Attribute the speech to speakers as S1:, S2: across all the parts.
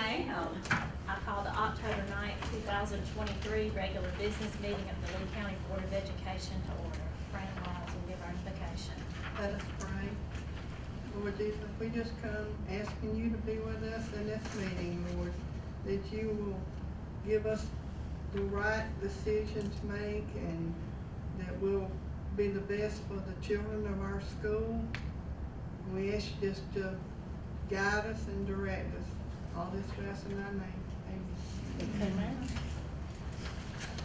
S1: I am. I call the October 9th, 2023 regular business meeting of the Lee County Board of Education to order. Fran Miles will give our invocation.
S2: Let us pray. Lord Jesus, we just come asking you to be with us in this meeting, Lord, that you will give us the right decision to make and that will be the best for the children of our school. We ask you just to guide us and direct us. All this for us in thy name. Amen.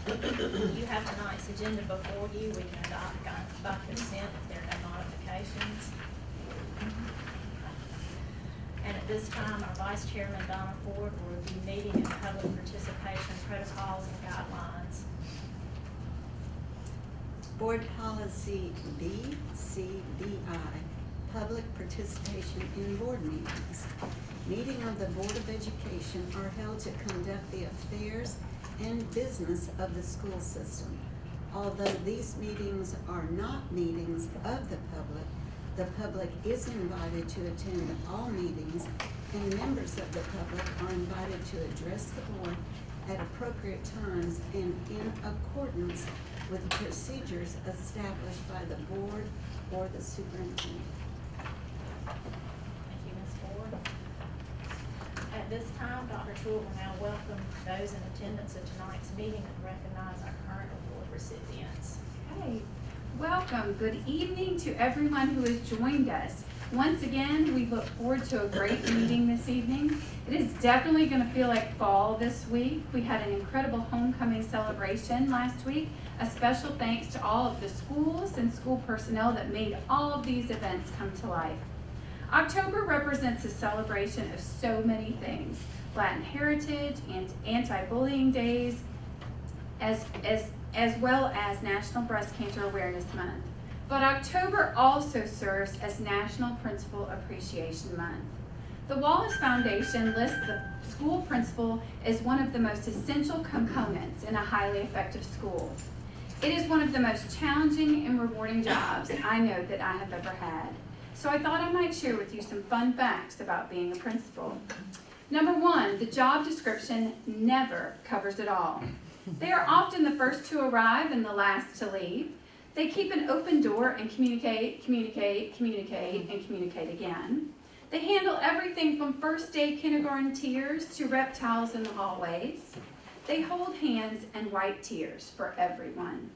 S1: Amen. You have tonight's agenda before you. We can adopt by consent if there are no modifications. And at this time, our Vice Chairman, Donna Ford, will review meeting and public participation protocols and guidelines.
S3: Board Policy BCBI, Public Participation in Board Meetings. Meetings of the Board of Education are held to conduct the affairs and business of the school system. Although these meetings are not meetings of the public is invited to attend all meetings, and members of the public are invited to address the board at appropriate times and in accordance with procedures established by the board or the superintendent.
S1: Thank you, Ms. Ford. At this time, Dr. Toole will now welcome those in attendance at tonight's meeting and recognize our current award recipients.
S4: Hey, welcome. Good evening to everyone who has joined us. Once again, we look forward to a great meeting this evening. It is definitely going to feel like fall this week. We had an incredible homecoming celebration last week. A special thanks to all of the schools and school personnel that made all of these events come to life. October represents a celebration of so many things: Latin heritage and anti-bullying days, as well as National Breast Cancer Awareness Month. But October also serves as National Principal Appreciation Month. The Wallace Foundation lists the school principal as one of the most essential components in a highly effective school. It is one of the most challenging and rewarding jobs I know that I have ever had. So I thought I might share with you some fun facts about being a principal. Number one, the job description never covers it all. They are often the first to arrive and the last to leave. They keep an open door and communicate, and communicate again. They handle everything from first day kindergarten tears to reptiles in the hallways. They hold hands and wipe tears for everyone.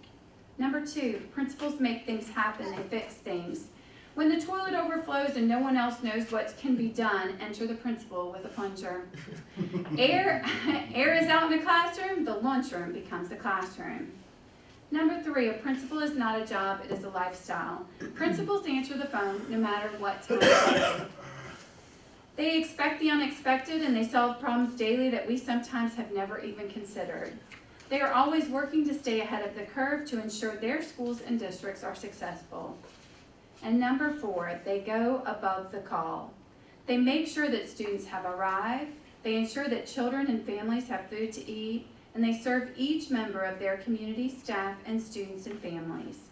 S4: Number two, principals make things happen, they fix things. When the toilet overflows and no one else knows what can be done, enter the principal with a plunger. Air is out in the classroom, the lunchroom becomes the classroom. Number three, a principal is not a job, it is a lifestyle. Principals answer the phone no matter what time of day. They expect the unexpected and they solve problems daily that we sometimes have never even considered. They are always working to stay ahead of the curve to ensure their schools and districts are successful. And number four, they go above the call. They make sure that students have arrived, they ensure that children and families have food to eat, and they serve each member of their community, staff, and students and families.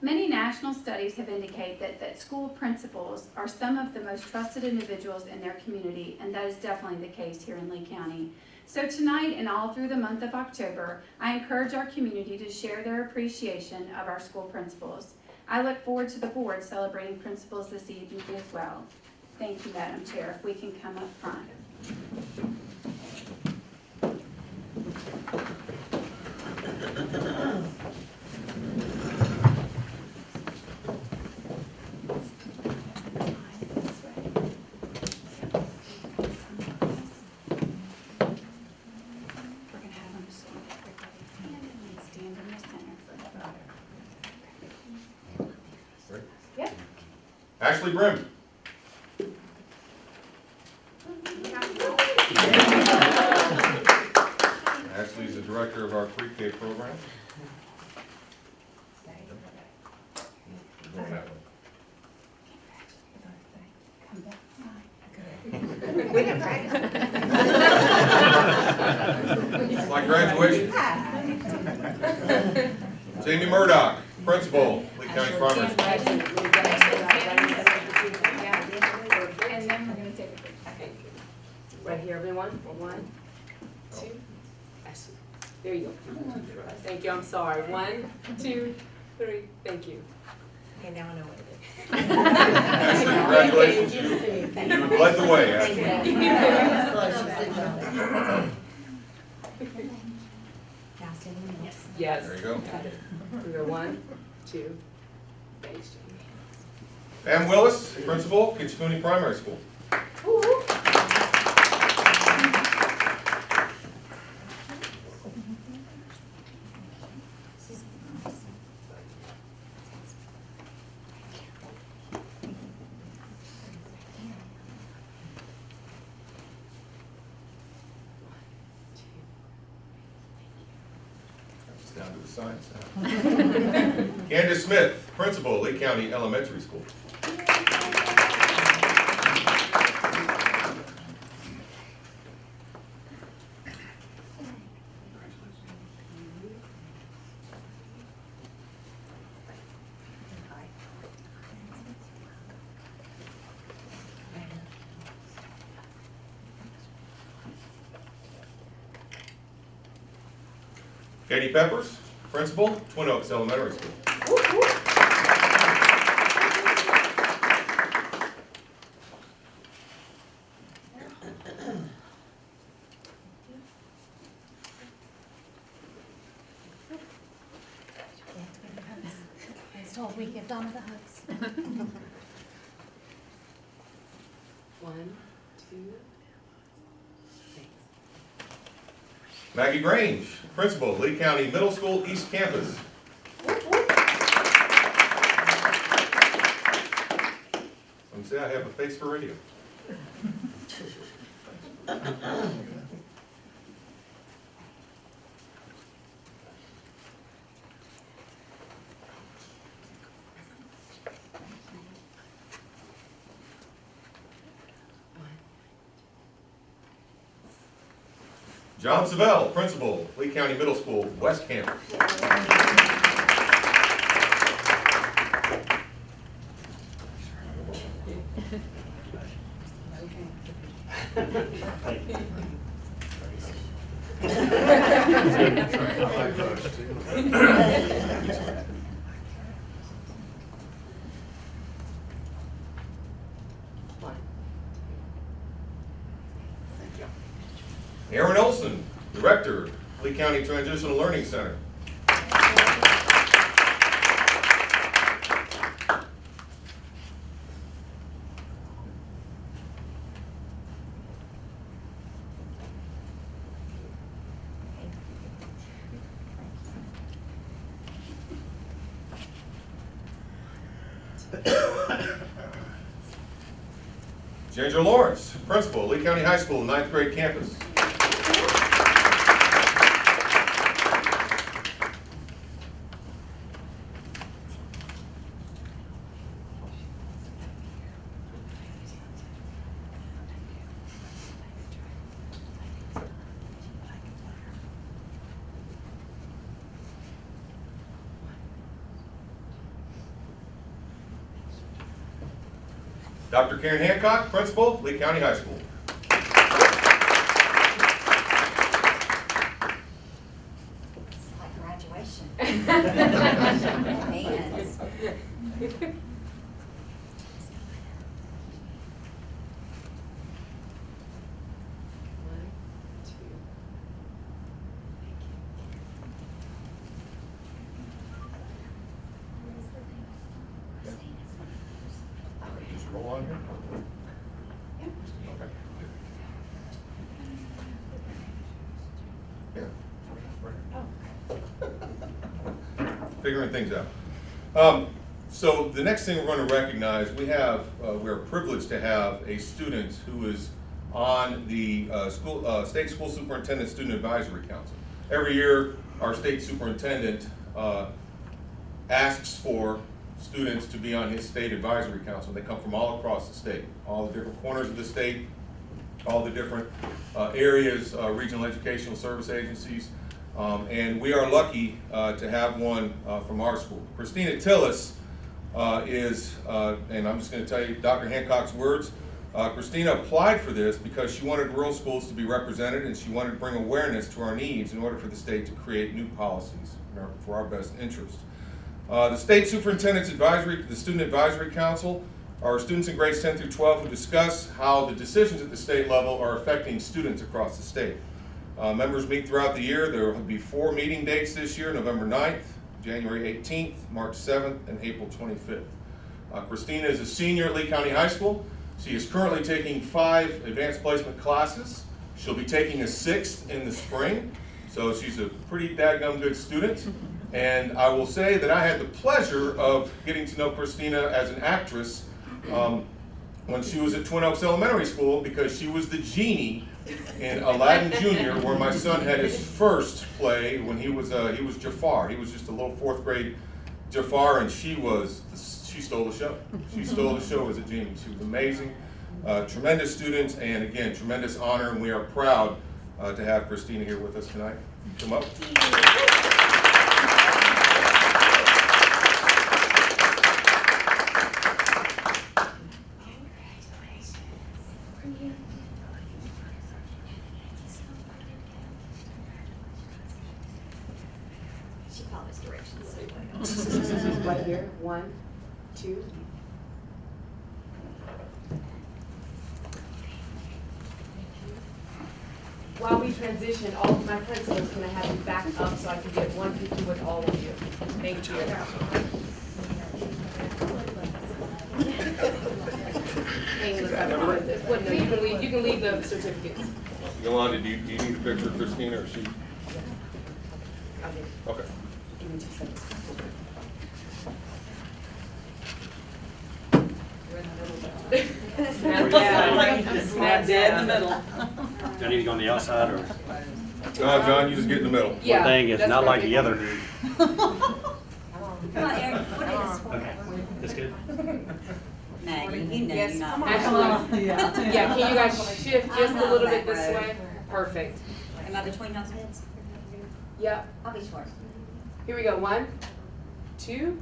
S4: Many national studies have indicated that school principals are some of the most trusted individuals in their community, and that is definitely the case here in Lee County. So tonight and all through the month of October, I encourage our community to share their appreciation of our school principals. I look forward to the board celebrating principals this evening as well. Thank you, Madam Chair. If we can come up front.
S5: Ashley Brim. Ashley is the director of our pre-K program. Going that way. It's like graduation. Jamie Murdoch, principal, Lee County Farmers.
S4: And then we're going to take a picture.
S6: Right here, everyone. 1, 2. There you go. Thank you. I'm sorry. 1, 2, 3. Thank you.
S7: Okay, now I know what it is.
S5: Congratulations, you led the way, actually.
S6: Yes.
S5: There you go.
S6: We go 1, 2. Thanks, Jamie.
S5: Pam Willis, principal, Kitchfooney Primary School. It's down to the science now. Candace Smith, principal, Lee County Elementary School. Katie Peppers, principal, Twin Oaks Elementary School.
S7: I was told we give Donna the hugs.
S6: 1, 2. Thanks.
S5: Maggie Grange, principal, Lee County Middle School East Campus. Some say I have a face for radio. John Savell, principal, Lee County Middle School West Campus. Aaron Olson, director, Lee County Transitional Learning Center. Ginger Lawrence, principal, Lee County High School, 9th grade campus. Dr. Karen Hancock, principal, Lee County High School.
S7: It's like graduation. Hands.
S6: 1, 2. Thank you.
S5: Just roll on here. Okay. Yeah. Figuring things out. So the next thing we're going to recognize, we're privileged to have a student who is on the State School Superintendent Student Advisory Council. Every year, our state superintendent asks for students to be on his state advisory council. They come from all across the state, all the different corners of the state, all the different areas, regional educational service agencies, and we are lucky to have one from our school. Christina Tillis is, and I'm just going to tell you Dr. Hancock's words, Christina applied for this because she wanted rural schools to be represented and she wanted to bring awareness to our needs in order for the state to create new policies for our best interest. The State Superintendent's Advisory, the Student Advisory Council, are students in grades 10 through 12 who discuss how the decisions at the state level are affecting students across the state. Members meet throughout the year. There will be 4 meeting dates this year: November 9th, January 18th, March 7th, and April 25th. Christina is a senior at Lee County High School. She is currently taking 5 advanced placement classes. She'll be taking a 6th in the spring, so she's a pretty dadgum good student. And I will say that I had the pleasure of getting to know Christina as an actress when she was at Twin Oaks Elementary School, because she was the genie in Aladdin Jr., where my son had his first play when he was Jafar. He was just a little 4th grade Jafar, and she stole the show. She stole the show as a genie. She was amazing, tremendous student, and again, tremendous honor, and we are proud to have Christina here with us tonight. Come up.
S7: She follows directions.
S6: Right here, 1, 2. While we transition, all of my principals, can I have you back up so I can get one picture with all of you? Thank you. Hang this up. What, no, you can leave the certificates.
S5: Yolanda, do you need a picture of Christina, or she? Okay.
S6: Give me 2 seconds. Snap dead. Snap dead in the middle.
S8: Do I need to go on the outside, or
S5: John, you just get in the middle.
S6: Yeah,
S8: one thing is
S6: that's
S8: not like
S6: perfect.
S8: the other dude?
S7: Come on, Eric, what is this?
S8: Okay, that's good.
S3: No, you know
S6: Yes,
S3: you're not.
S6: actually, yeah, can you guys shift just a little bit this way? Perfect.
S7: Am I between those heads?
S6: Yep,
S7: I'll be short.
S6: here we go, 1, 2.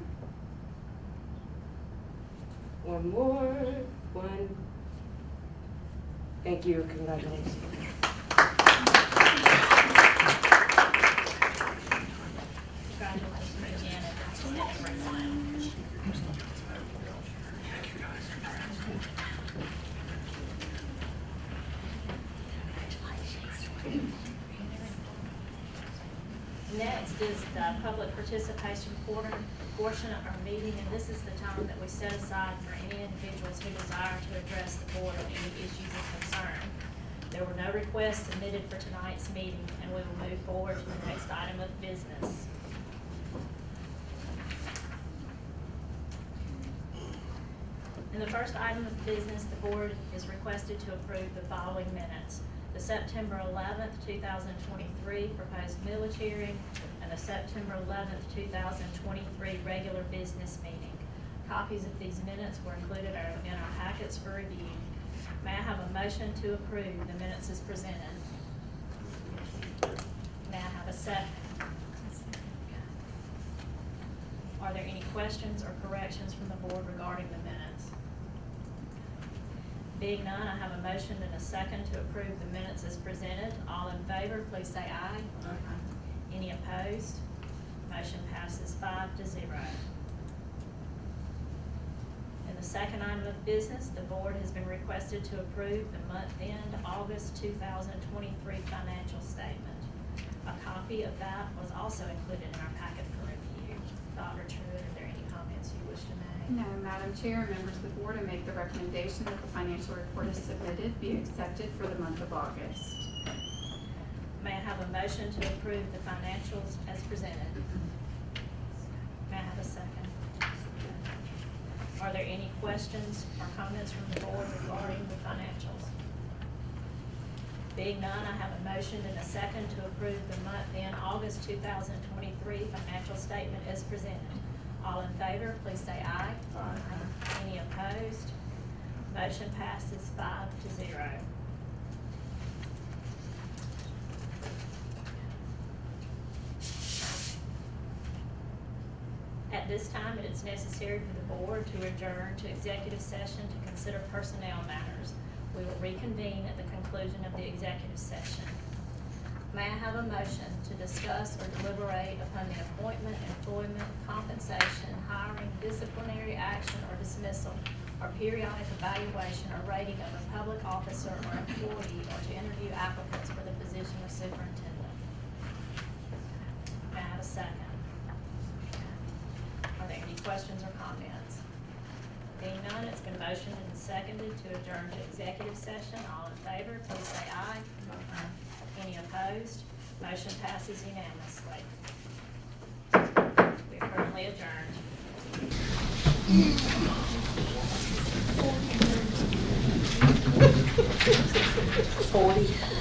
S6: One more, 1. Thank you, congratulations.
S1: Congratulations again, and thanks to everyone. Next is the public participation portion of our meeting, and this is the time that we set aside for any individuals who desire to address the board on any issues of concern. There were no requests submitted for tonight's meeting, and we will move forward to the next item of business. In the first item of business, the board is requested to approve the following minutes: the September 11th, 2023 proposed military, and the September 11th, 2023 regular business meeting. Copies of these minutes were included in our packets for review. May I have a motion to approve the minutes as presented? May I have a second? Are there any questions or corrections from the board regarding the minutes? Being none, I have a motion and a second to approve the minutes as presented. All in favor, please say aye. Aye. Any opposed? Motion passes 5-0. In the second item of business, the board has been requested to approve the month-end August 2023 financial statement. A copy of that was also included in our packet for review. Dr. Truitt, are there any comments you wish to make?
S4: No, Madam Chair, members of the board, I make the recommendation that the financial report as submitted be accepted for the month of August.
S1: May I have a motion to approve the financials as presented? May I have a second? Are there any questions or comments from the board regarding the financials? Being none, I have a motion and a second to approve the month-end August 2023 financial statement as presented. All in favor, please say aye. Aye. Any opposed? Motion passes 5-0. At this time, it is necessary for the board to adjourn to executive session to consider personnel matters. We will reconvene at the conclusion of the executive session. May I have a motion to discuss or deliberate upon the appointment, employment, compensation, hiring, disciplinary action or dismissal, or periodic evaluation or rating of a public officer or employee, or to interview applicants for the position of superintendent? May I have a second? Are there any questions or comments? Being none, it's been motioned and seconded to adjourn to executive session. All in favor, please say aye. Any opposed? Motion passes unanimously. We are currently adjourned. 40.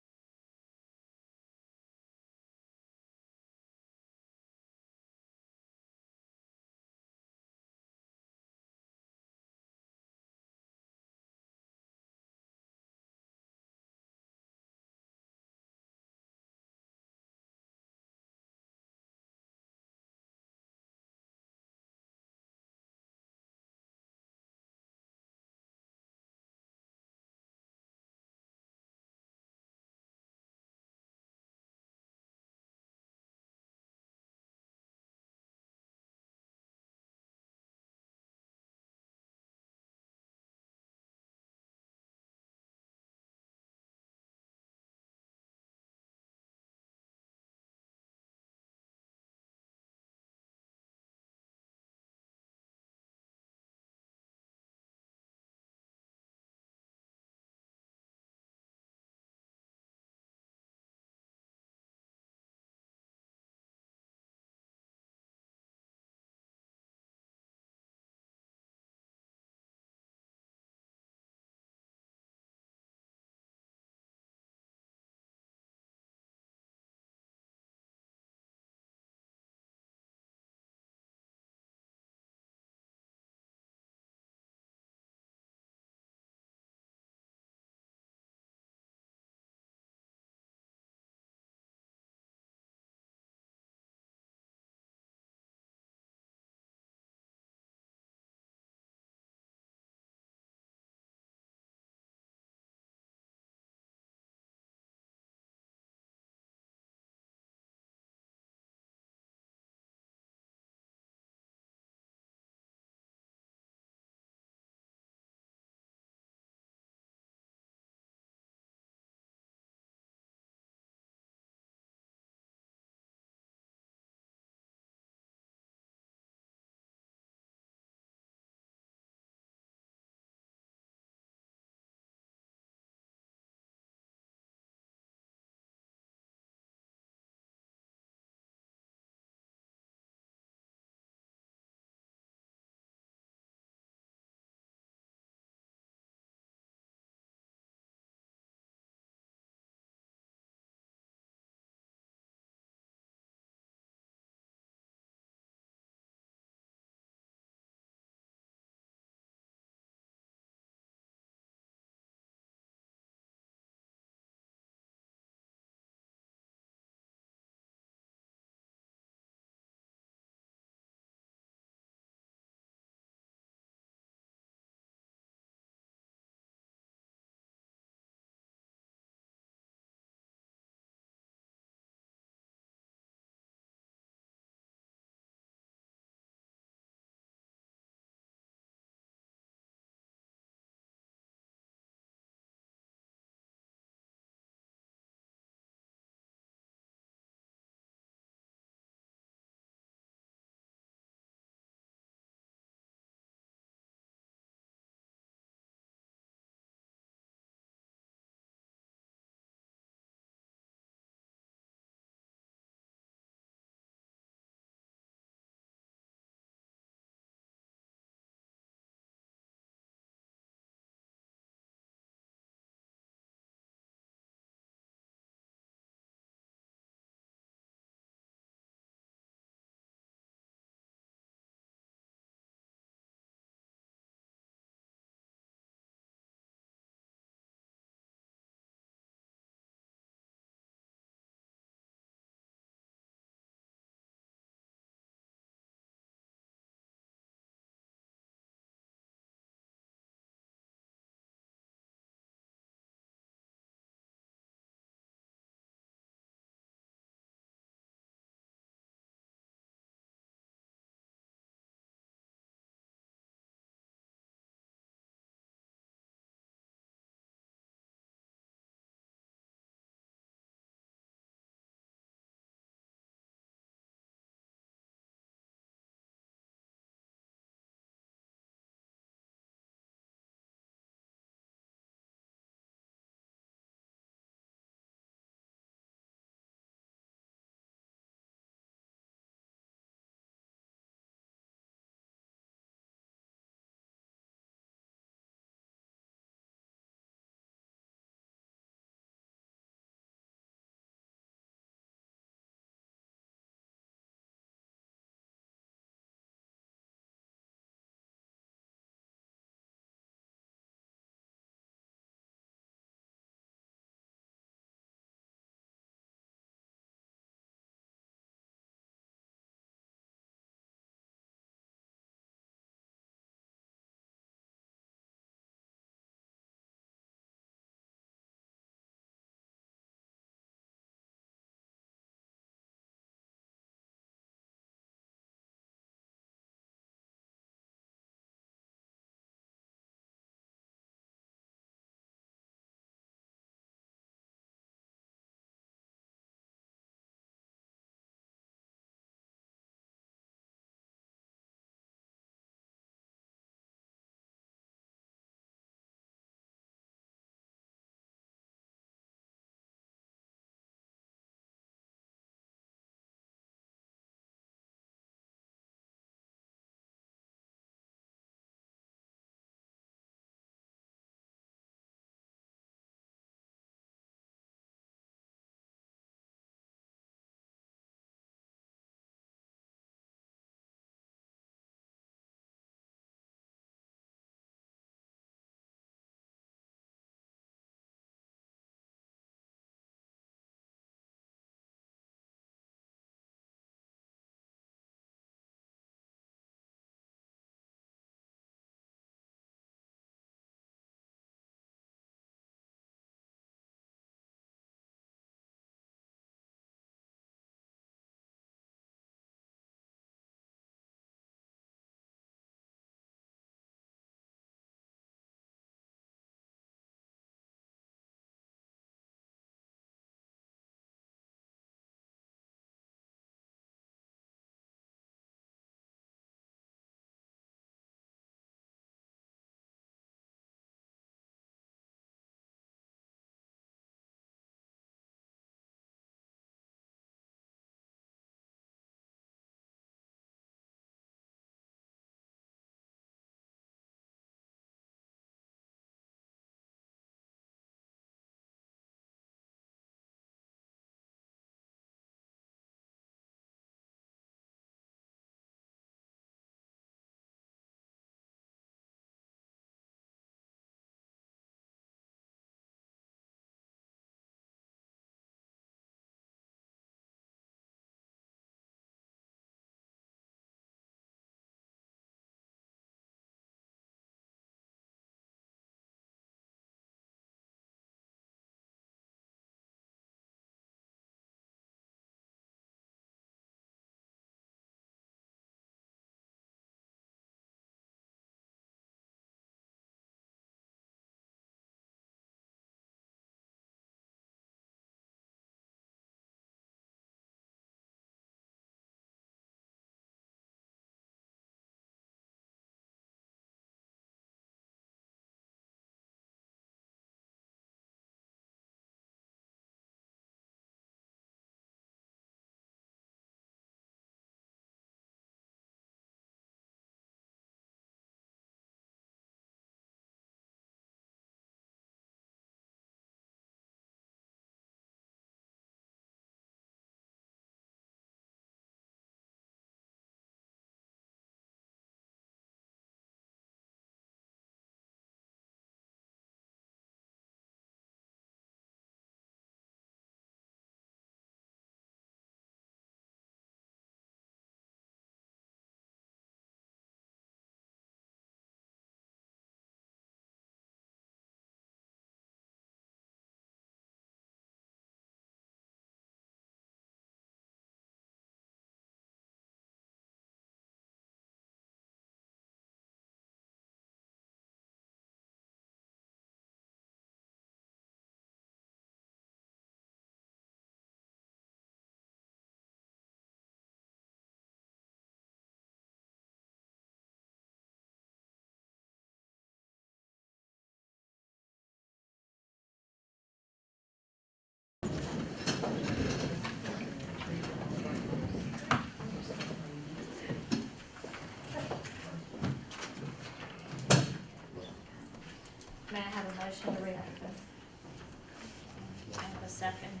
S1: second?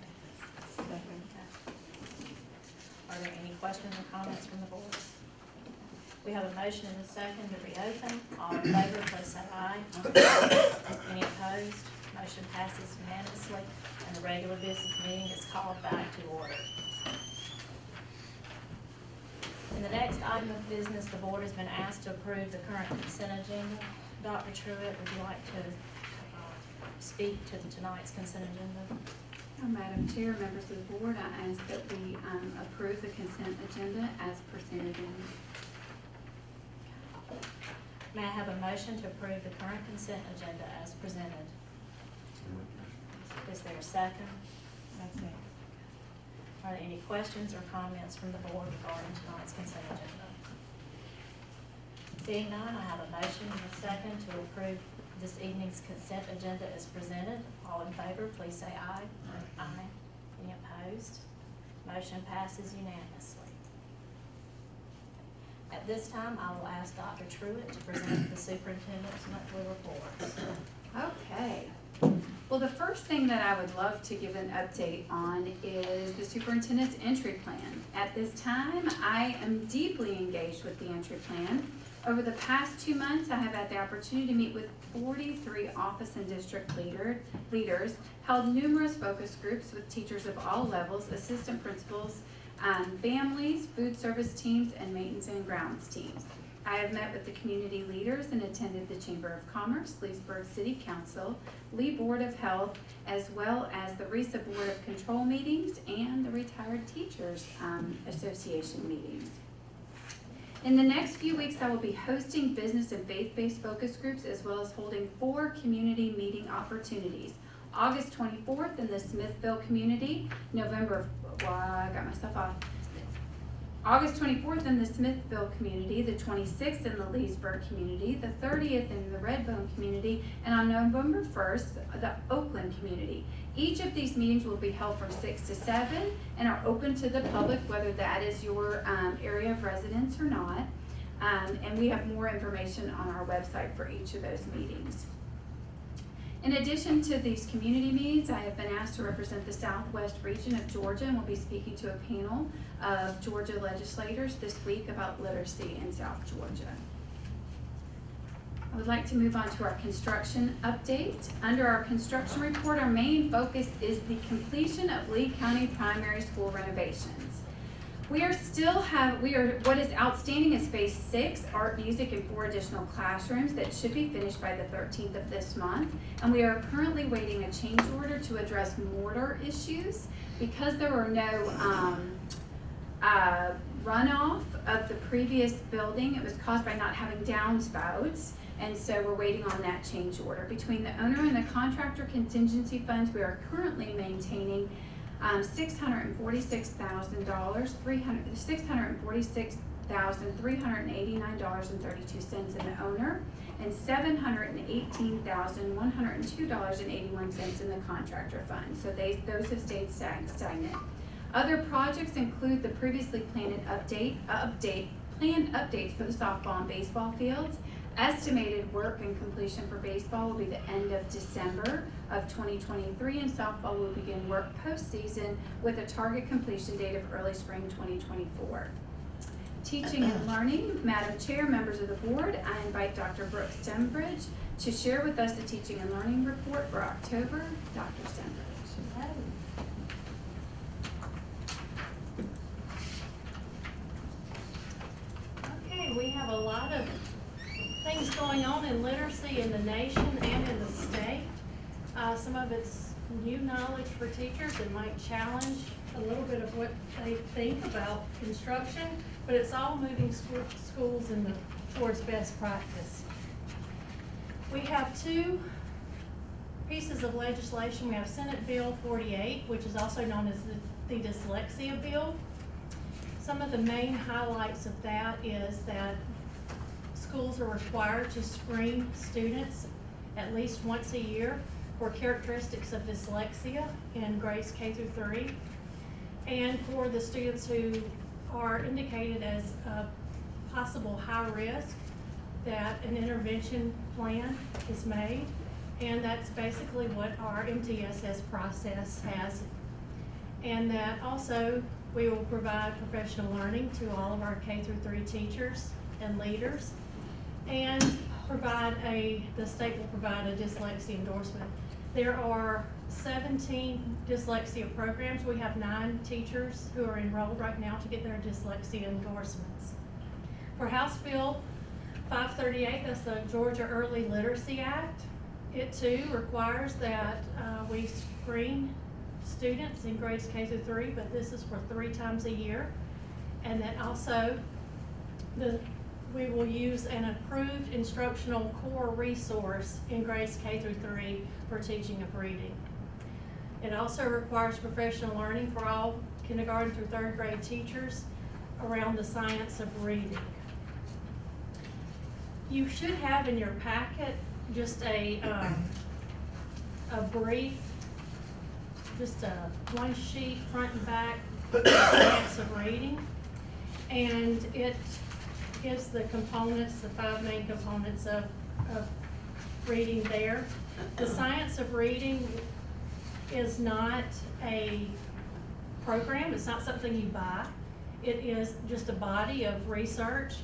S1: Okay. Are there any questions or comments from the board? We have a motion and a second to reopen. All in favor, please say aye. Any opposed? Motion passes unanimously, and the regular business meeting is called back to order. In the next item of business, the board has been asked to approve the current consent agenda. Dr. Truitt, would you like to speak to tonight's consent agenda?
S4: Madam Chair, members of the board, I ask that we approve the consent agenda as presented in.
S1: May I have a motion to approve the current consent agenda as presented? Is there a second? Are there any questions or comments from the board regarding tonight's consent agenda? Seeing none, I have a motion and a second to approve this evening's consent agenda as presented. All in favor, please say aye. Aye. Any opposed? Motion passes unanimously. At this time, I will ask Dr. Truitt to present the superintendent's monthly reports.
S4: Okay. Well, the first thing that I would love to give an update on is the superintendent's entry plan. At this time, I am deeply engaged with the entry plan. Over the past 2 months, I have had the opportunity to meet with 43 office and district leaders, held numerous focus groups with teachers of all levels, assistant principals, families, food service teams, and maintenance and grounds teams. I have met with the community leaders and attended the Chamber of Commerce, Leesburg City Council, Lee Board of Health, as well as the RESA Board of Control meetings and the Retired Teachers Association meetings. In the next few weeks, I will be hosting business and faith-based focus groups, as well as holding 4 community meeting opportunities. August 24th in the Smithville community, August 24th in the Smithville community, the 26th in the Leesburg community, the 30th in the Redbone community, and on November 1st, the Oakland community. Each of these meetings will be held from 6 to 7 and are open to the public, whether that is your area of residence or not. And we have more information on our website for each of those meetings. In addition to these community meetings, I have been asked to represent the Southwest region of Georgia and will be speaking to a panel of Georgia legislators this week about literacy in South Georgia. I would like to move on to our construction update. Under our construction report, our main focus is the completion of Lee County primary school renovations. What is outstanding is phase 6, art, music, and 4 additional classrooms that should be finished by the 13th of this month. And we are currently waiting a change order to address mortar issues because there were no runoff of the previous building. It was caused by not having downspouts. And so we're waiting on that change order. Between the owner and the contractor contingency funds, we are currently maintaining $646,389.32 in the owner and $718,102.81 in the contractor fund. So those have stayed stagnant. Other projects include the previously planned updates for the softball and baseball fields. Estimated work and completion for baseball will be the end of December of 2023, and softball will begin work postseason with a target completion date of early spring 2024. Teaching and learning, Madam Chair, members of the board, I invite Dr. Brooks Stembridge to share with us the teaching and learning report for October. Dr. Stembridge.
S1: Okay, we have a lot of things going on in literacy in the nation and in the state. Some of it's new knowledge for teachers. It might challenge a little bit of what they think about construction, but it's all moving schools towards best practice. We have 2 pieces of legislation. We have Senate Bill 48, which is also known as the dyslexia bill. Some of the main highlights of that is that schools are required to screen students at least once a year for characteristics of dyslexia in grades K through 3. And for the students who are indicated as a possible high risk, that an intervention plan is made.
S9: And that's basically what our MTSS process has. And that also, we will provide professional learning to all of our K-3 teachers and leaders, and the state will provide a dyslexia endorsement. There are 17 dyslexia programs. We have 9 teachers who are enrolled right now to get their dyslexia endorsements. For House Bill 538, that's the Georgia Early Literacy Act, it too requires that we screen students in grades K-3, but this is for 3 times a year. And that also we will use an approved instructional core resource in grades K-3 for teaching of reading. It also requires professional learning for all kindergarten through 3rd grade teachers around the science of reading. You should have in your packet just a brief, just a one sheet front and back science of reading, and it gives the components, the 5 main components of reading there. The science of reading is not a program, it's not something you buy. It is just a body of research.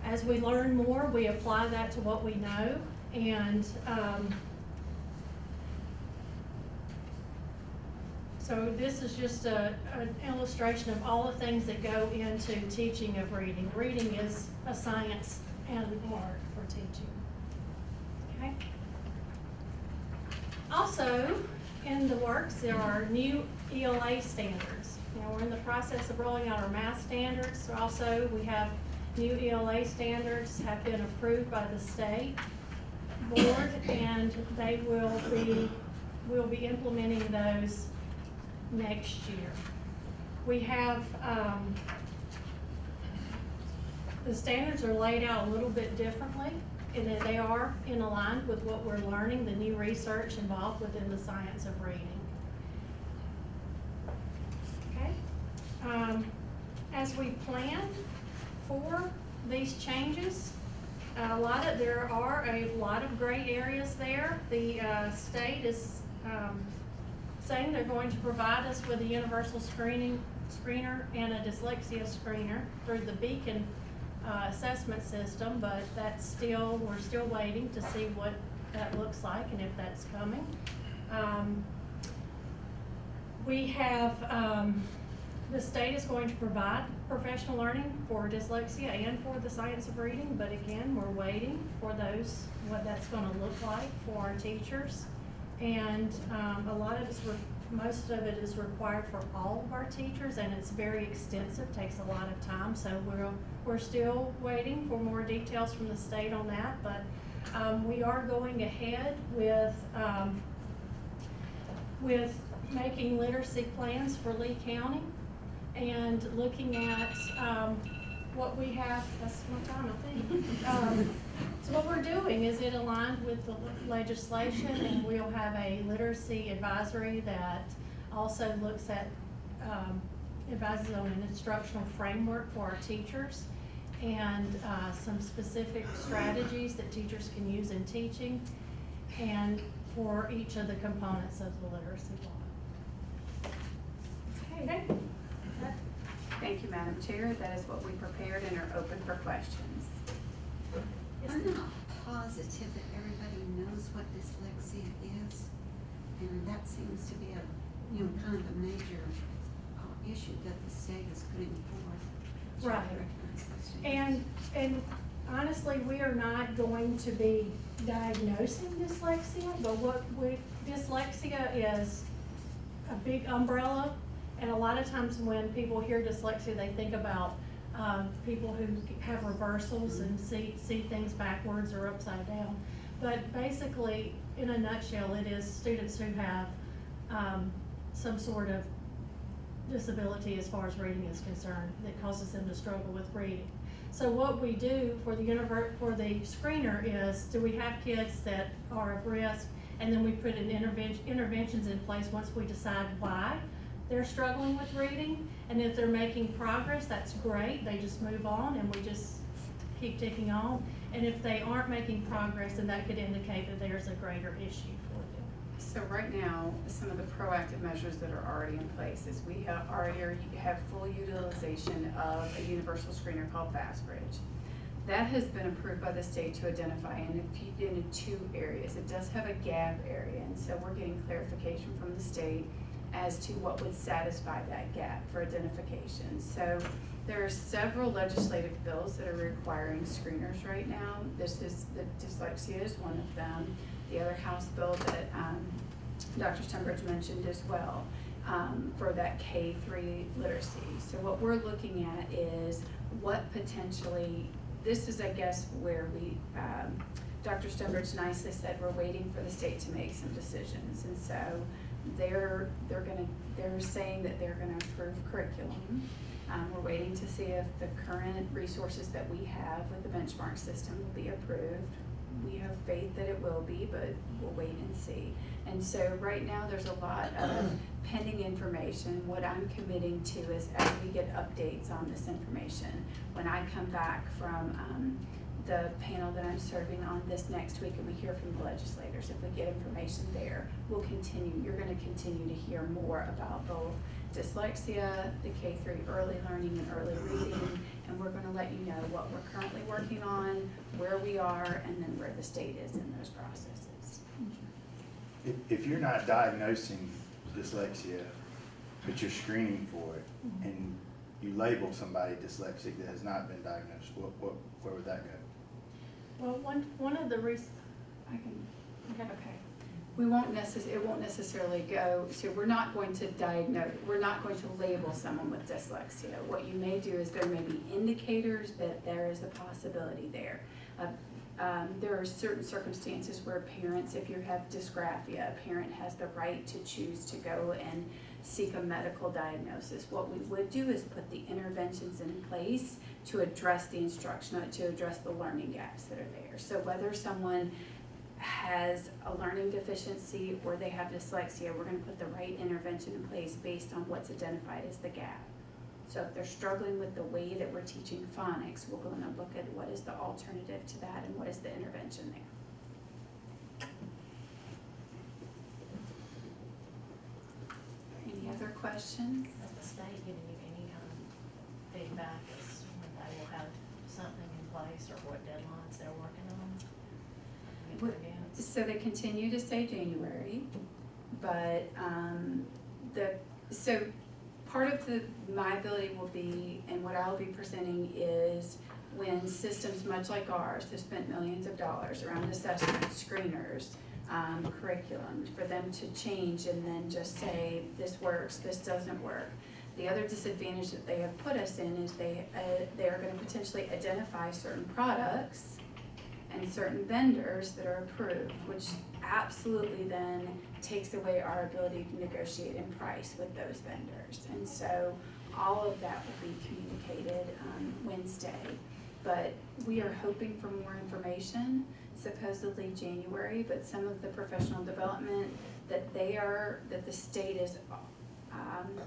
S9: As we learn more, we apply that to what we know, and so this is just an illustration of all the things that go into teaching of reading. Reading is a science and art for teaching. Okay. Also, in the works, there are new ELA standards. Now, we're in the process of rolling out our math standards. Also, we have new ELA standards have been approved by the state board, and they we'll be implementing those next year. We have, the standards are laid out a little bit differently, and that they are in aligned with what we're learning, the new research involved within the science of reading. Okay. As we planned for these changes, there are a lot of gray areas there. The state is saying they're going to provide us with a universal screener and a dyslexia screener through the Beacon assessment system, but we're still waiting to see what that looks like and if that's coming. We have, the state is going to provide professional learning for dyslexia and for the science of reading, but again, we're waiting for what that's going to look like for our teachers. And most of it is required for all of our teachers, and it's very extensive, takes a lot of time. So we're still waiting for more details from the state on that, but we are going ahead with making literacy plans for Lee County and looking at what we have. That's my time, I think. So what we're doing is it aligned with the legislation, and we'll have a literacy advisory that also looks at, advises on an instructional framework for our teachers and some specific strategies that teachers can use in teaching and for each of the components of the literacy law. Okay.
S4: Thank you, Madam Chair. That is what we prepared and are open for questions.
S3: I'm not positive that everybody knows what dyslexia is, and that seems to be kind of a major issue that the state is putting forth.
S9: Right. And honestly, we are not going to be diagnosing dyslexia, but dyslexia is a big umbrella, and a lot of times when people hear dyslexia, they think about people who have reversals and see things backwards or upside down. But basically, in a nutshell, it is students who have some sort of disability as far as reading is concerned that causes them to struggle with reading. So what we do for the screener is, do we have kids that are at risk, and then we put in interventions in place once we decide why they're struggling with reading, and if they're making progress, that's great. They just move on, and we just keep ticking on. And if they aren't making progress, then that could indicate that there's a greater issue for them.
S4: So right now, some of the proactive measures that are already in place is we have full utilization of a universal screener called FastBridge. That has been approved by the state to identify in 2 areas. It does have a gap area, and so we're getting clarification from the state as to what would satisfy that gap for identification. So there are several legislative bills that are requiring screeners right now. The dyslexia is one of them. The other House bill that Dr. Stunbridge mentioned as well, for that K-3 literacy. So what we're looking at is what potentially, this is, I guess, where we, Dr. Stunbridge nicely said, we're waiting for the state to make some decisions. And so they're saying that they're gonna approve curriculum. We're waiting to see if the current resources that we have with the benchmark system will be approved. We have faith that it will be, but we'll wait and see. And so right now, there's a lot of pending information. What I'm committing to is as we get updates on this information, when I come back from the panel that I'm serving on this next week and we hear from the legislators, if we get information there, we'll continue. You're gonna continue to hear more about both dyslexia, the K-3 early learning and early reading, and we're gonna let you know what we're currently working on, where we are, and then where the state is in those processes.
S10: If you're not diagnosing dyslexia, but you're screening for it, and you label somebody dyslexic that has not been diagnosed, where would that go?
S9: Well, one of the reasons,
S4: Okay. We won't it won't necessarily go, so we're not going to diagnose, we're not going to label someone with dyslexia. What you may do is there may be indicators that there is a possibility there. There are certain circumstances where parents, if you have dysgraphia, a parent has the right to choose to go and seek a medical diagnosis. What we would do is put the interventions in place to address the instruction, to address the learning gaps that are there. So whether someone has a learning deficiency or they have dyslexia, we're gonna put the right intervention in place based on what's identified as the gap. So if they're struggling with the way that we're teaching phonics, we're gonna look at what is the alternative to that and what is the intervention there. Any other questions?
S1: Has the state given you any feedback as when they will have something in place or what deadlines they're working on?
S4: What- So they continue to say January, but so part of my ability will be, and what I'll be presenting is when systems much like ours have spent millions of dollars around assessment, screeners, curriculum, for them to change and then just say, this works, this doesn't work. The other disadvantage that they have put us in is they are gonna potentially identify certain products and certain vendors that are approved, which absolutely then takes away our ability to negotiate in price with those vendors. And so all of that will be communicated Wednesday. But we are hoping for more information, supposedly January, but some of the professional development that the state is,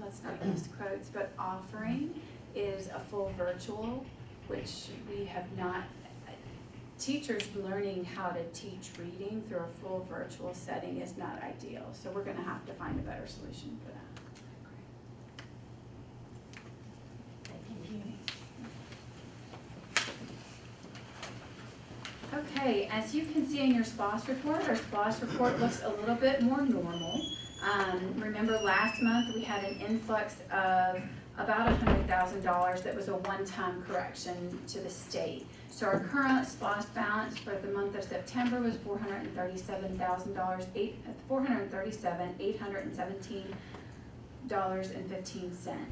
S4: let's not use quotes, but offering is a full virtual, which we have not. Teachers learning how to teach reading through a full virtual setting is not ideal, so we're gonna have to find a better solution for that.
S1: Thank you.
S4: Okay, as you can see in your SPOS report, our SPOS report looks a little bit more normal. Remember last month we had an influx of about $100,000 that was a one-time correction to the state. So our current SPOS balance for the month of September was $437,817.15.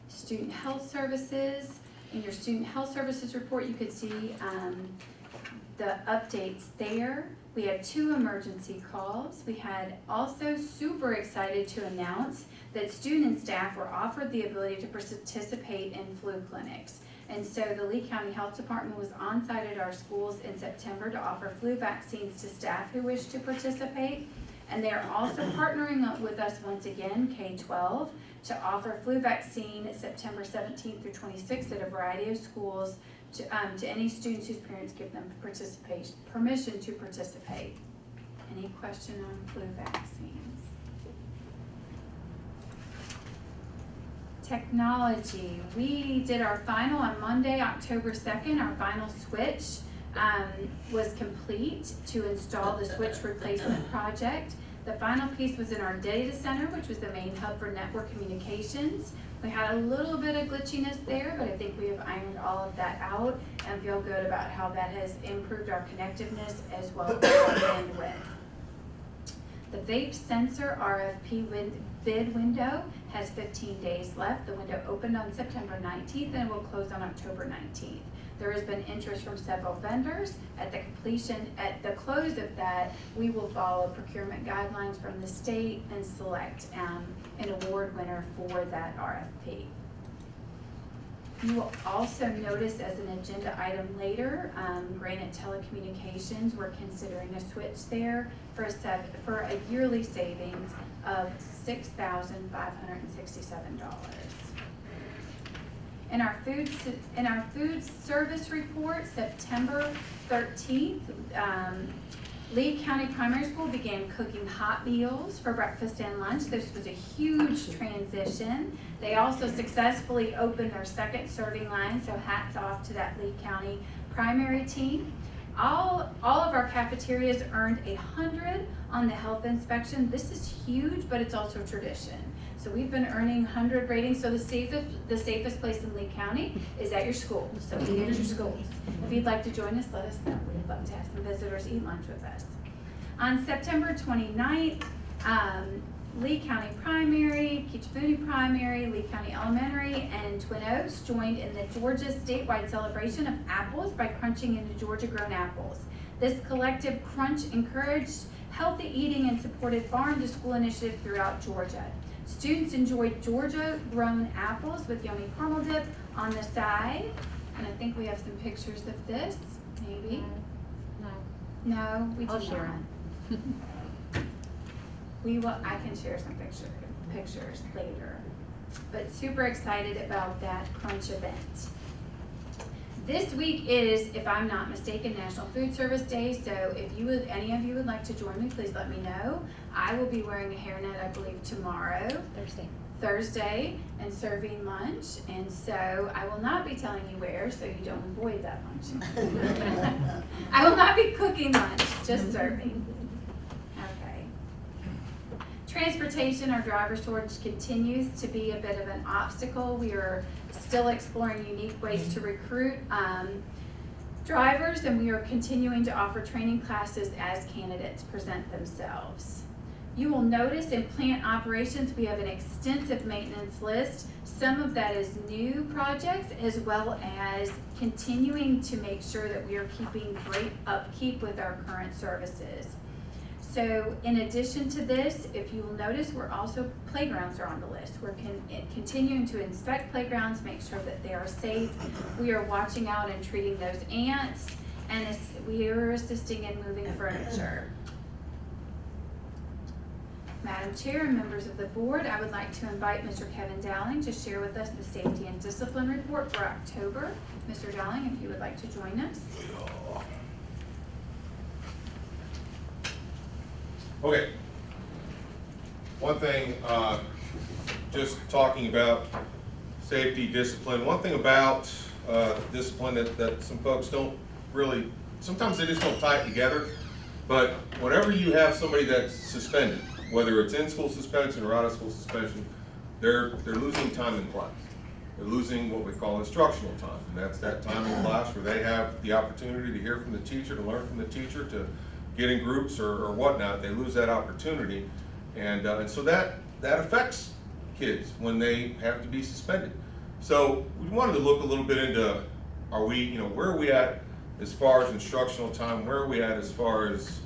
S4: Student health services. In your student health services report, you could see the updates there. We had 2 emergency calls. We had also super excited to announce that student and staff were offered the ability to participate in flu clinics. And so the Lee County Health Department was on site at our schools in September to offer flu vaccines to staff who wish to participate. And they are also partnering up with us once again, K-12, to offer flu vaccine September 17th through 26th at a variety of schools to any students whose parents give them permission to participate. Any question on flu vaccines? Technology. We did our final on Monday, October 2nd. Our final switch was complete to install the switch replacement project. The final piece was in our data center, which was the main hub for network communications. We had a little bit of glitchiness there, but I think we have ironed all of that out and feel good about how that has improved our connectiveness as well as our bandwidth. The vape sensor RFP bid window has 15 days left. The window opened on September 19th and will close on October 19th. There has been interest from several vendors. At the close of that, we will follow procurement guidelines from the state and select an award winner for that RFP. You will also notice as an agenda item later, Granite Telecommunications, we're considering a switch there for a yearly savings of $6,567. In our food service report, September 13th, Lee County Primary School began cooking hot meals for breakfast and lunch. This was a huge transition. They also successfully opened their second serving line, so hats off to that Lee County primary team. All of our cafeterias earned 100 on the health inspection. This is huge, but it's also tradition. So we've been earning 100 ratings. So the safest place in Lee County is at your school. So eat at your schools. If you'd like to join us, let us know. We'd love to have some visitors eat lunch with us. On September 29th, Lee County Primary, Keachapuni Primary, Lee County Elementary, and Twin Oaks joined in the Georgia statewide celebration of apples by crunching into Georgia-grown apples. This collective crunch encouraged healthy eating and supported farm-to-school initiatives throughout Georgia. Students enjoyed Georgia-grown apples with yummy caramel dip on the side. And I think we have some pictures of this, maybe. No, we do
S7: I'll share
S4: not. I can share some pictures later. But super excited about that crunch event. This week is, if I'm not mistaken, National Food Service Day, so if any of you would like to join me, please let me know. I will be wearing a hairnet, I believe, tomorrow. Thursday, and serving lunch, and so I will not be telling you where, so you don't avoid that lunch. I will not be cooking lunch, just serving. Okay. Transportation, our driver shortage continues to be a bit of an obstacle. We are still exploring unique ways to recruit drivers, and we are continuing to offer training classes as candidates present themselves. You will notice in plant operations, we have an extensive maintenance list. Some of that is new projects, as well as continuing to make sure that we are keeping great upkeep with our current services. So in addition to this, if you will notice, playgrounds are on the list. We're continuing to inspect playgrounds, make sure that they are safe. We are watching out and treating those ants, and we are assisting in moving furniture. Madam Chair and members of the board, I would like to invite Mr. Kevin Dowling to share with us the safety and discipline report for October. Mr. Dowling, if you would like to join us.
S5: Okay. One thing, just talking about safety, discipline, one thing about discipline that some folks don't really, sometimes they just don't tie it together, but whenever you have somebody that's suspended, whether it's in-school suspension or out-of-school suspension, they're losing time in class. They're losing what we call instructional time, and that's that time in class where they have the opportunity to hear from the teacher, to learn from the teacher, to get in groups or whatnot. They lose that opportunity, and so that affects kids when they have to be suspended. So we wanted to look a little bit into, where are we at as far as instructional time? Where are we at as far as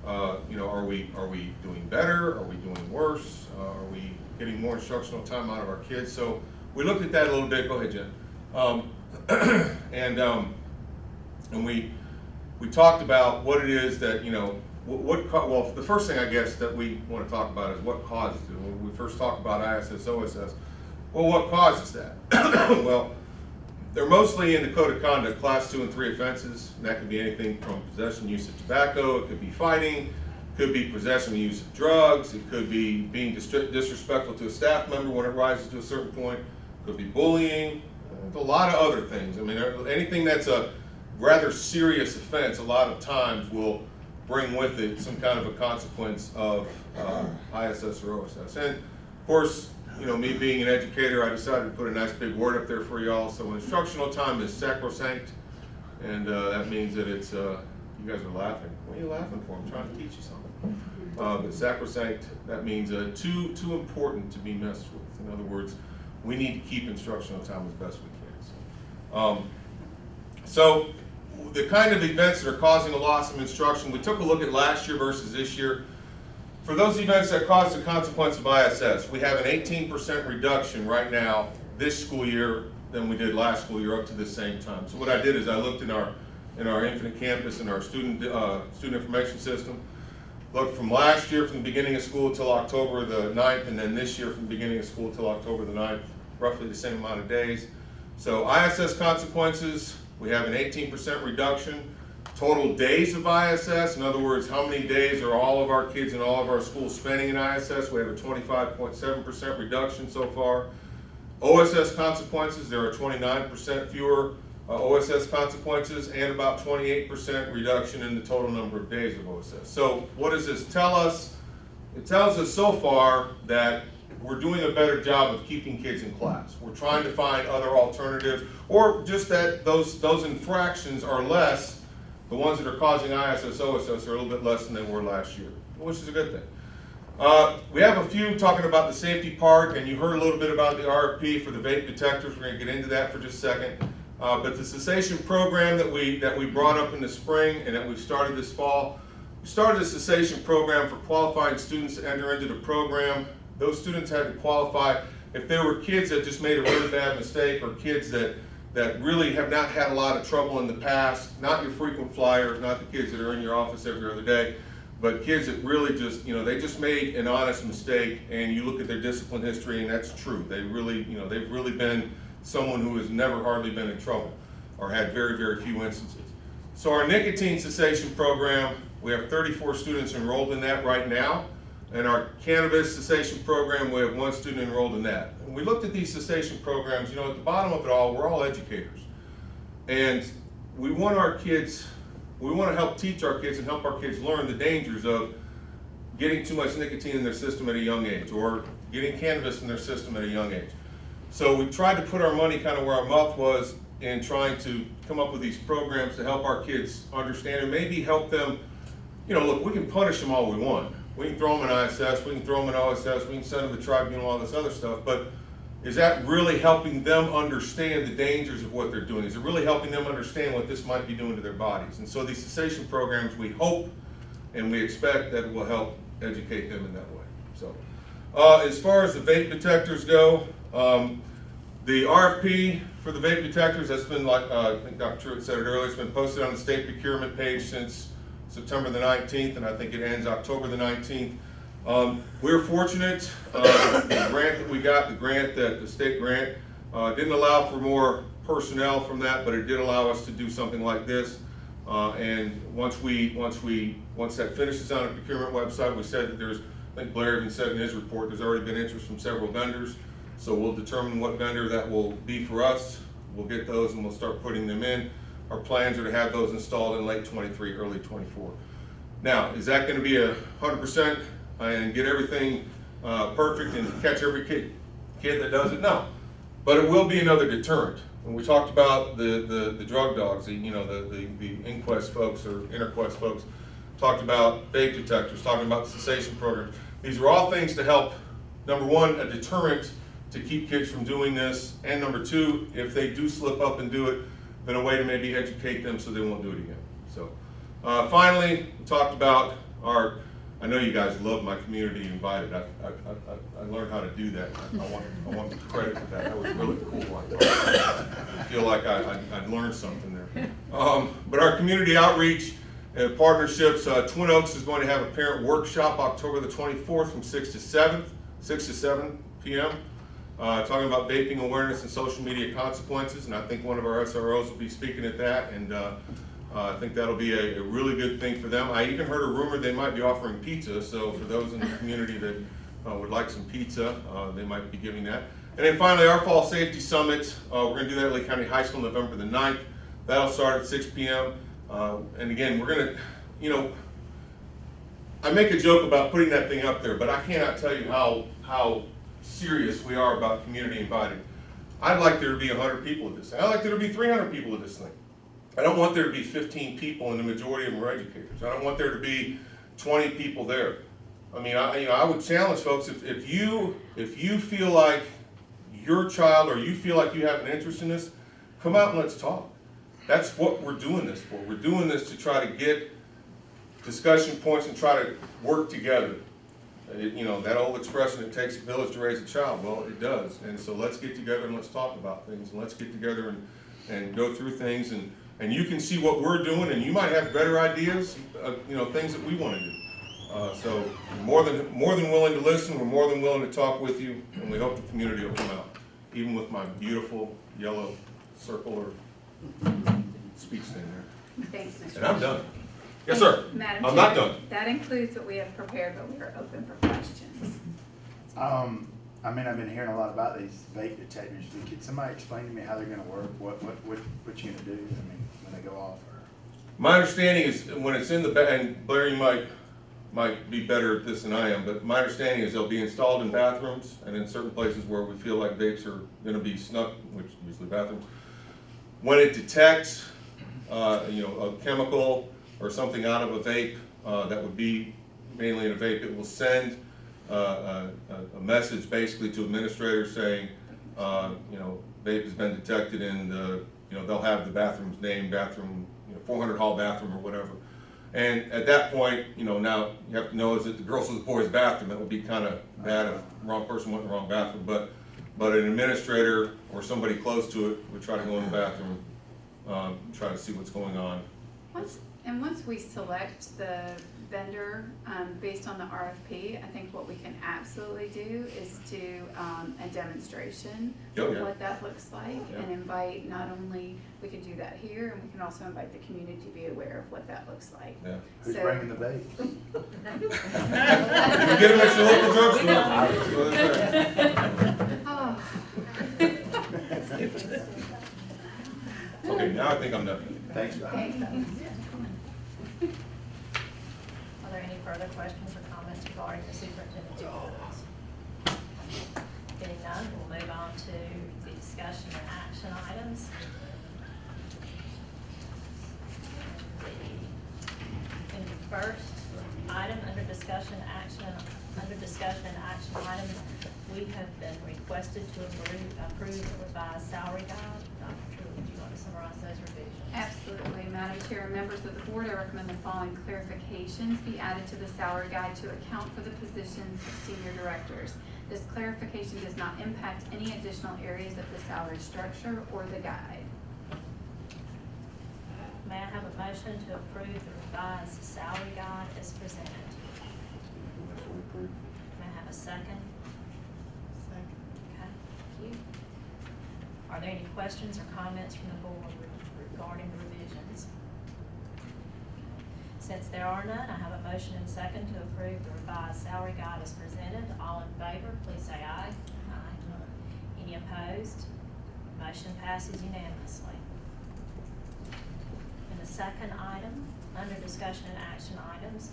S5: are we doing better? Are we doing worse? Are we getting more instructional time out of our kids? So we looked at that a little bit. Go ahead, Jen. And we talked about what it is that well, the first thing I guess that we want to talk about is what causes it. When we first talked about ISS, OSS, well, what causes that? Well, They're mostly in the code of conduct, class 2 and 3 offenses, and that could be anything from possession, use of tobacco, it could be fighting, could be possession and use of drugs, it could be being disrespectful to a staff member when it rises to a certain point, it could be bullying, a lot of other things. I mean, anything that's a rather serious offense, a lot of times will bring with it some kind of a consequence of ISS or OSS. And of course, you know, me being an educator, I decided to put a nice big word up there for y'all. So instructional time is sacrosanct, and that means that it's, you guys are laughing. What are you laughing for? I'm trying to teach you something. But sacrosanct, that means too important to be messed with. In other words, we need to keep instructional time as best we can. So the kind of events that are causing a loss of instruction, we took a look at last year versus this year. For those events that caused the consequence of ISS, we have an 18% reduction right now this school year than we did last school year up to the same time. So what I did is I looked in our Infinite Campus and our student information system, looked from last year from the beginning of school till October the 9th, and then this year from the beginning of school till October the 9th, roughly the same amount of days. So ISS consequences, we have an 18% reduction. Total days of ISS, in other words, how many days are all of our kids in all of our schools spending in ISS? We have a 25.7% reduction so far. OSS consequences, there are 29% fewer OSS consequences and about 28% reduction in the total number of days of OSS. So what does this tell us? It tells us so far that we're doing a better job of keeping kids in class. We're trying to find other alternatives, or just that those infractions are less. The ones that are causing ISS, OSS are a little bit less than they were last year, which is a good thing. We have a few talking about the safety part, and you heard a little bit about the RFP for the vape detectors. We're going to get into that for just a second. But the cessation program that we brought up in the spring and that we've started this fall, we started a cessation program for qualifying students to enter into the program. Those students had to qualify if there were kids that just made a really bad mistake, or kids that really have not had a lot of trouble in the past, not your frequent flyers, not the kids that are in your office every other day, but kids that really just, you know, they just made an honest mistake, and you look at their discipline history and that's true. They really, you know, they've really been someone who has never hardly been in trouble or had very, very few instances. So our nicotine cessation program, we have 34 students enrolled in that right now. And our cannabis cessation program, we have 1 student enrolled in that. And we looked at these cessation programs, you know, at the bottom of it all, we're all educators. And we want our kids, we want to help teach our kids and help our kids learn the dangers of getting too much nicotine in their system at a young age, or getting cannabis in their system at a young age. So we tried to put our money kind of where our mouth was in trying to come up with these programs to help our kids understand and maybe help them, you know, look, we can punish them all we want. We can throw them in ISS, we can throw them in OSS, we can send them to tribunal, all this other stuff, but is that really helping them understand the dangers of what they're doing? Is it really helping them understand what this might be doing to their bodies? And so these cessation programs, we hope and we expect that it will help educate them in that way. So, as far as the vape detectors go, the RFP for the vape detectors, that's been, like I think Dr. Truitt said it earlier, it's been posted on the state procurement page since September the 19th, and I think it ends October the 19th. We're fortunate, the grant that we got, the state grant, didn't allow for more personnel from that, but it did allow us to do something like this. And once that finishes on a procurement website, we said that there's, I think Blair even said in his report, there's already been interest from several vendors. So we'll determine what vendor that will be for us. We'll get those and we'll start putting them in. Our plans are to have those installed in late 23, early 24. Now, is that going to be 100% and get everything perfect and catch every kid that does it? No, but it will be another deterrent. When we talked about the drug dogs, the Inquest folks or InterQuest folks talked about vape detectors, talking about cessation programs. These are all things to help, number one, a deterrent to keep kids from doing this, and number two, if they do slip up and do it, then a way to maybe educate them so they won't do it again. So finally, we talked about I know you guys love my community invited. I learned how to do that. I want the credit for that. That was really cool. I feel like I learned something there. But our community outreach partnerships, Twin Oaks is going to have a parent workshop October the 24th from 6 to 7 p.m. talking about vaping awareness and social media consequences, and I think one of our SROs will be speaking at that, and I think that'll be a really good thing for them. I even heard a rumor they might be offering pizza, so for those in the community that would like some pizza, they might be giving that. And then finally, our Fall Safety Summit, we're going to do that at Lake County High School November the 9th. That'll start at 6 p.m. And again, we're going to, you know, I make a joke about putting that thing up there, but I cannot tell you how serious we are about community invited. I'd like there to be 100 people at this thing. I'd like there to be 300 people at this thing. I don't want there to be 15 people, and the majority of them are educators. I don't want there to be 20 people there. I mean, I would challenge folks, if you feel like your child or you feel like you have an interest in this, come out and let's talk. That's what we're doing this for. We're doing this to try to get discussion points and try to work together. You know, that old expression, it takes a village to raise a child. Well, it does. And so let's get together and let's talk about things, and let's get together and go through things, and you can see what we're doing, and you might have better ideas, you know, things that we want to do. So more than willing to listen. We're more than willing to talk with you, and we hope the community will come out, even with my beautiful yellow circle or speech thing there.
S4: Thanks, Mr.
S5: And I'm done. Yes, sir.
S4: Madam
S5: I'm not
S4: Chair,
S5: done.
S4: That includes what we have prepared, but we are open for questions.
S10: I mean, I've been hearing a lot about these vape detectors, but could somebody explain to me how they're gonna work? What you gonna do, I mean, when they go off, or?
S5: My understanding is when it's in the and Blair, you might be better at this than I am, but my understanding is they'll be installed in bathrooms and in certain places where we feel like vapes are gonna be snuck, which is usually bathrooms. When it detects, you know, a chemical or something out of a vape that would be mainly in a vape, it will send a message basically to administrators saying, you know, vape has been detected in the, you know, they'll have the bathroom's name, bathroom, you know, 400 hall bathroom or whatever. And at that point, you know, now you have to know, is it the girls or the boys' bathroom? That would be kind of bad if the wrong person went in the wrong bathroom. But an administrator or somebody close to it would try to go in the bathroom, try to see what's going on.
S4: Once we select the vendor, based on the RFP, I think what we can absolutely do is do a demonstration of what that looks like, and invite, not only, we can do that here, and we can also invite the community to be aware of what that looks like.
S5: Yeah.
S10: Who's
S4: So-
S10: bringing the vape?
S5: You get them at your local drugstore.
S4: Oh.
S5: Okay, now I think I'm done.
S10: Thanks, Bob.
S1: Are there any further questions or comments regarding the superintendent's reports? Getting none, we'll move on to the discussion and action items. In the first item, under discussion and action items, we have been requested to approve the revised salary guide. Dr. True, would you want to summarize those revisions?
S4: Absolutely, Madam Chair, and members of the board, I recommend the following clarifications be added to the salary guide to account for the positions of senior directors. This clarification does not impact any additional areas of the salary structure or the guide.
S1: May I have a motion to approve the revised salary guide as presented? May I have a second?
S2: Second.
S1: Okay, thank you. Are there any questions or comments from the board regarding the revisions? Since there are none, I have a motion and second to approve the revised salary guide as presented. All in favor, please say aye. Aye. Any opposed? Motion passes unanimously. In the second item, under discussion and action items,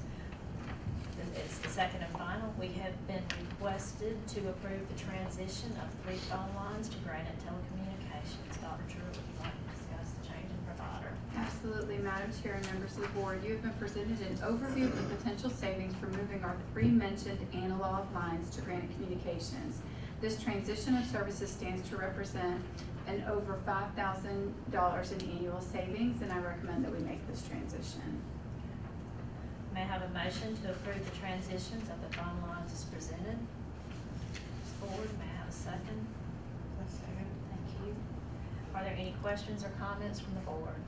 S1: it's the second and final, we have been requested to approve the transition of 3 phone lines to Granite Telecommunications. Dr. True, would you like to discuss the change in provider?
S4: Absolutely, Madam Chair and members of the board, you have been presented an overview of the potential savings for moving our 3 mentioned analog lines to Granite Communications. This transition of services stands to represent an over $5,000 in annual savings, and I recommend that we make this transition.
S1: May I have a motion to approve the transitions of the phone lines as presented? Ms. Ford, may I have a second?
S2: Second.
S1: Thank you. Are there any questions or comments from the board?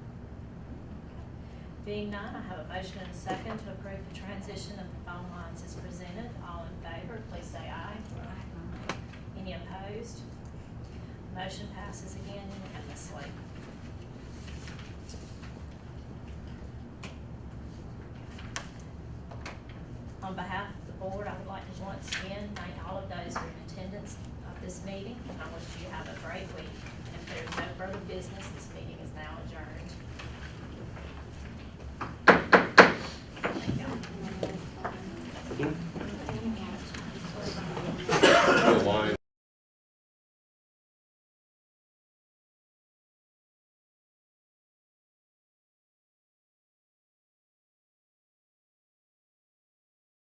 S1: Being none, I have a motion and a second to approve the transition of the phone lines as presented. All in favor, please say aye. Any opposed? once again thank all of those who are in attendance of this meeting. I wish you have a great week. And if there's no further business, this meeting is now adjourned.